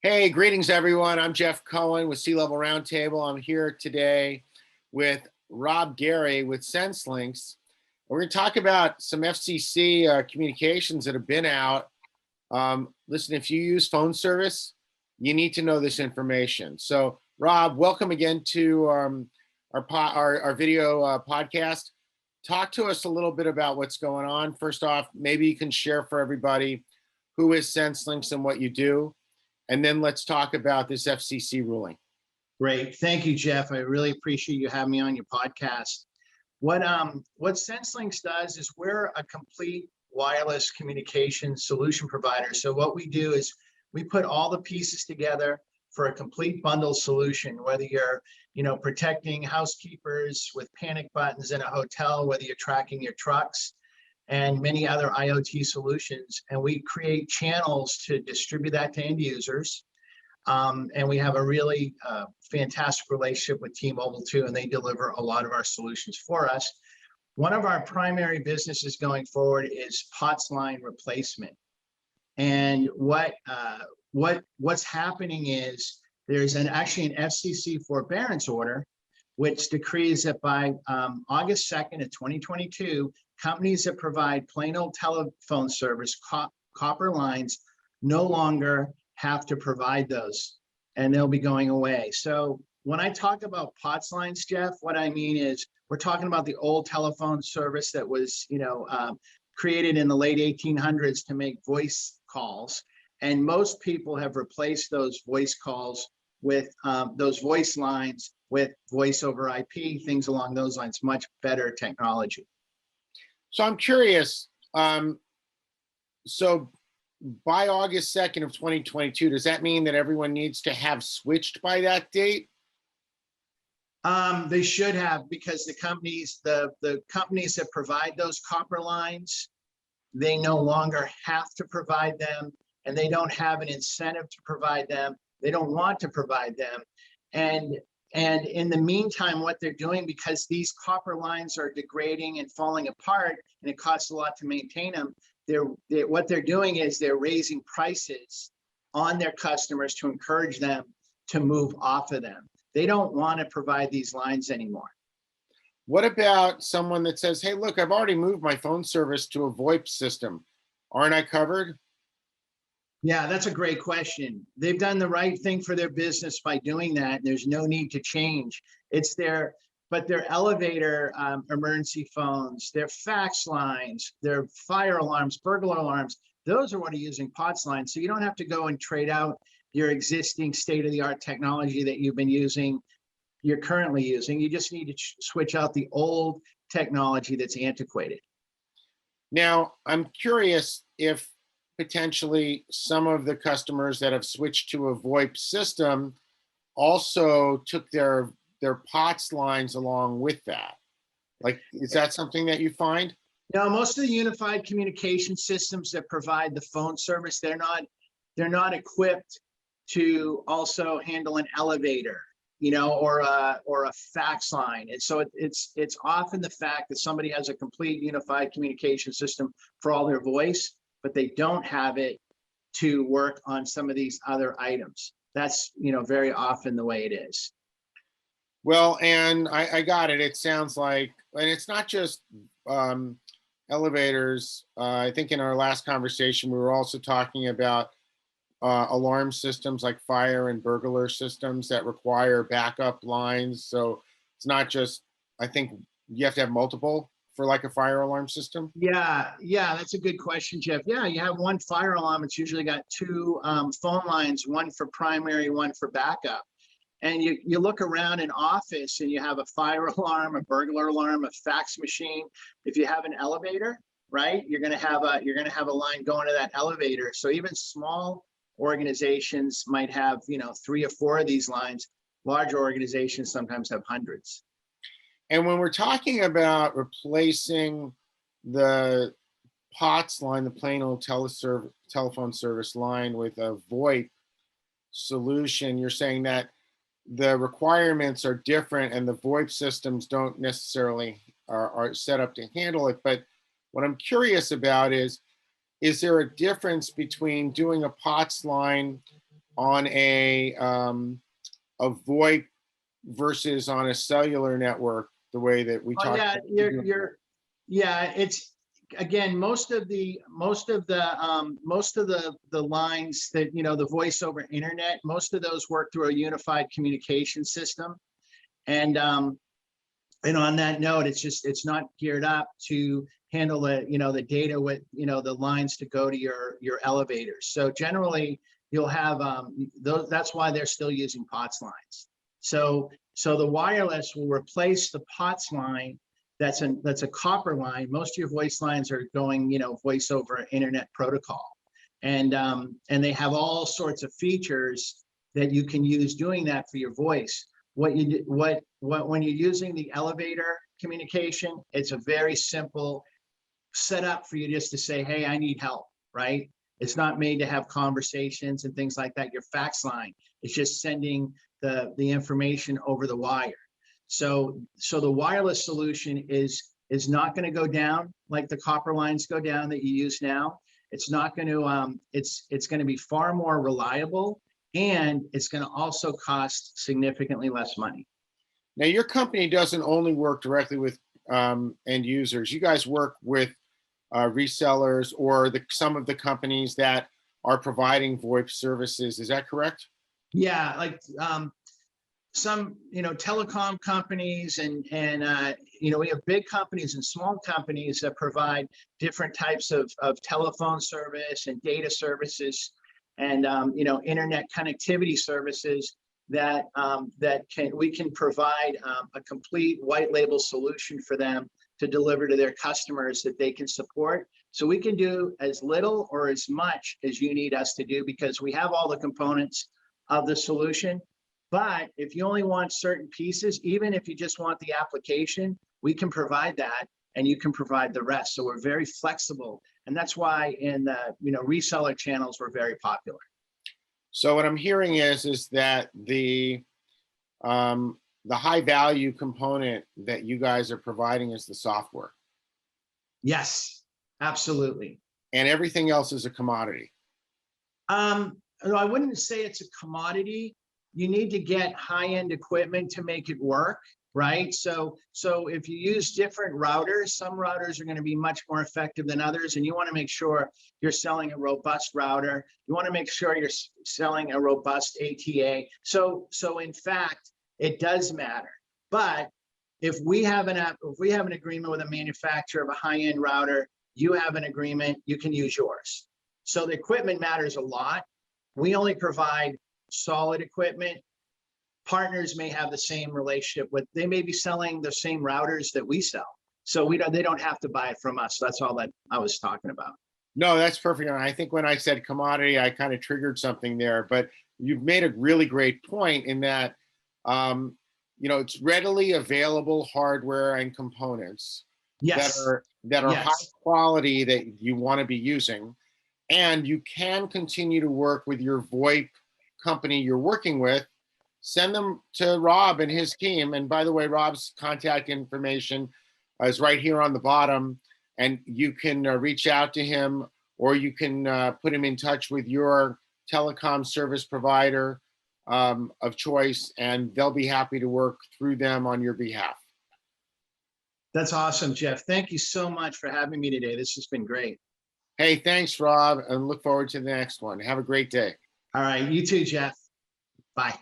Hey, greetings everyone. I'm Jeff Cohen with C-Level Roundtable. I'm here today with Rob Garry with SensLynx. We're going to talk about some FCC communications that have been out. Listen, if you use phone service, you need to know this information. So, Rob, welcome again to our video podcast. Talk to us a little bit about what's going on. First off, maybe you can share for everybody who is SensLynx and what you do. And then let's talk about this FCC ruling. Great. Thank you, Jeff. I really appreciate you having me on your podcast. What SensLynx does is we're a complete wireless communication solution provider. So what we do is we put all the pieces together for a complete bundle solution, whether you're, protecting housekeepers with panic buttons in a hotel, whether you're tracking your trucks, and many other IoT solutions. And we create channels to distribute that to end users. And we have a really fantastic relationship with T-Mobile too, and they deliver a lot of our solutions for us. One of our primary businesses going forward is POTS line replacement. And what's happening is there's actually an FCC forbearance order, which decrees that by August 2nd of 2022, companies that provide plain old telephone service, copper lines, no longer have to provide those, and they'll be going away. So when I talk about POTS lines, Jeff, what I mean is we're talking about the old telephone service that was, created in the late 1800s to make voice calls. And most people have replaced those voice calls with those voice lines with voice over IP, things along those lines, much better technology. So I'm curious, so by August 2nd of 2022, does that mean that everyone needs to have switched by that date? They should have, because the companies that provide those copper lines, they no longer have to provide them, and they don't have an incentive to provide them. They don't want to provide them. And in the meantime, what they're doing, because these copper lines are degrading and falling apart, and it costs a lot to maintain them, what they're doing is they're raising prices on their customers to encourage them to move off of them. They don't want to provide these lines anymore. What about someone that says, hey, look, I've already moved my phone service to a VoIP system. Aren't I covered? Yeah, that's a great question. They've done the right thing for their business by doing that. There's no need to change. But their elevator emergency phones, their fax lines, their fire alarms, burglar alarms, those are what are using POTS lines. So you don't have to go and trade out your existing state-of-the-art technology that you're currently using. You just need to switch out the old technology that's antiquated. Now, I'm curious if potentially some of the customers that have switched to a VoIP system also took their POTS lines along with that. Like, is that something that you find? No, most of the unified communication systems that provide the phone service, they're not equipped to also handle an elevator, or a fax line. And so it's often the fact that somebody has a complete unified communication system for all their voice, but they don't have it to work on some of these other items. That's, very often the way it is. Well, and I got it. It sounds like, and it's not just elevators. I think in our last conversation, we were also talking about alarm systems like fire and burglar systems that require backup lines. So it's not just, I think you have to have multiple for like a fire alarm system? Yeah, that's a good question, Jeff. Yeah, you have one fire alarm. It's usually got two phone lines, one for primary, one for backup. And you look around an office and you have a fire alarm, a burglar alarm, a fax machine. If you have an elevator, right, you're gonna have a line going to that elevator. So even small organizations might have 3 or 4 of these lines. Larger organizations sometimes have hundreds. And when we're talking about replacing the POTS line, the plain old telephone service line with a VoIP solution, you're saying that the requirements are different and the VoIP systems don't necessarily are set up to handle it. But what I'm curious about is there a difference between doing a POTS line on a VoIP versus on a cellular network, the way that we talked Yeah, about. yeah, it's, again, most of the lines that, the voice over internet, most of those work through a unified communication system. And on that note, it's not geared up to handle the data with, the lines to go to your elevators. So generally you'll have those, that's why they're still using POTS lines. So the wireless will replace the POTS line. That's a copper line. Most of your voice lines are going, voice over internet protocol. And they have all sorts of features that you can use doing that for your voice. When you're using the elevator communication, it's a very simple setup for you just to say, hey, I need help, right? It's not made to have conversations and things like that. Your fax line is just sending the information over the wire. So the wireless solution is not going to go down like the copper lines go down that you use now. It's not going to it's going to be far more reliable, and it's going to also cost significantly less money. Now, your company doesn't only work directly with end users. You guys work with resellers or some of the companies that are providing VoIP services. Is that correct? Yeah, like some telecom companies and we have big companies and small companies that provide different types of telephone service and data services and internet connectivity services that we can provide a complete white label solution for them to deliver to their customers that they can support. So we can do as little or as much as you need us to do, because we have all the components of the solution. But if you only want certain pieces, even if you just want the application, we can provide that and you can provide the rest. So we're very flexible. And that's why in the reseller channels, we're very popular. So what I'm hearing is that the high value component that you guys are providing is the software. Yes, absolutely. And everything else is a commodity. No, I wouldn't say it's a commodity. You need to get high-end equipment to make it work, right? So if you use different routers, some routers are going to be much more effective than others, and you want to make sure you're selling a robust router. You want to make sure you're selling a robust ATA. So in fact, it does matter. But if we have an agreement with a manufacturer of a high-end router, you have an agreement, you can use yours. So the equipment matters a lot. We only provide solid equipment. Partners may have the same relationship with, they may be selling the same routers that we sell. So they don't have to buy it from us. That's all that I was talking about. No, that's perfect. I think when I said commodity, I kind of triggered something there, but you've made a really great point in that, it's readily available hardware and components Yes. that are Yes. high quality that you want to be using. And you can continue to work with your VoIP company you're working with. Send them to Rob and his team. And by the way, Rob's contact information is right here on the bottom. And you can reach out to him, or you can put him in touch with your telecom service provider of choice, and they'll be happy to work through them on your behalf. That's awesome, Jeff. Thank you so much for having me today. This has been great. Hey, thanks, Rob, and look forward to the next one. Have a great day. All right, you too, Jeff. Bye.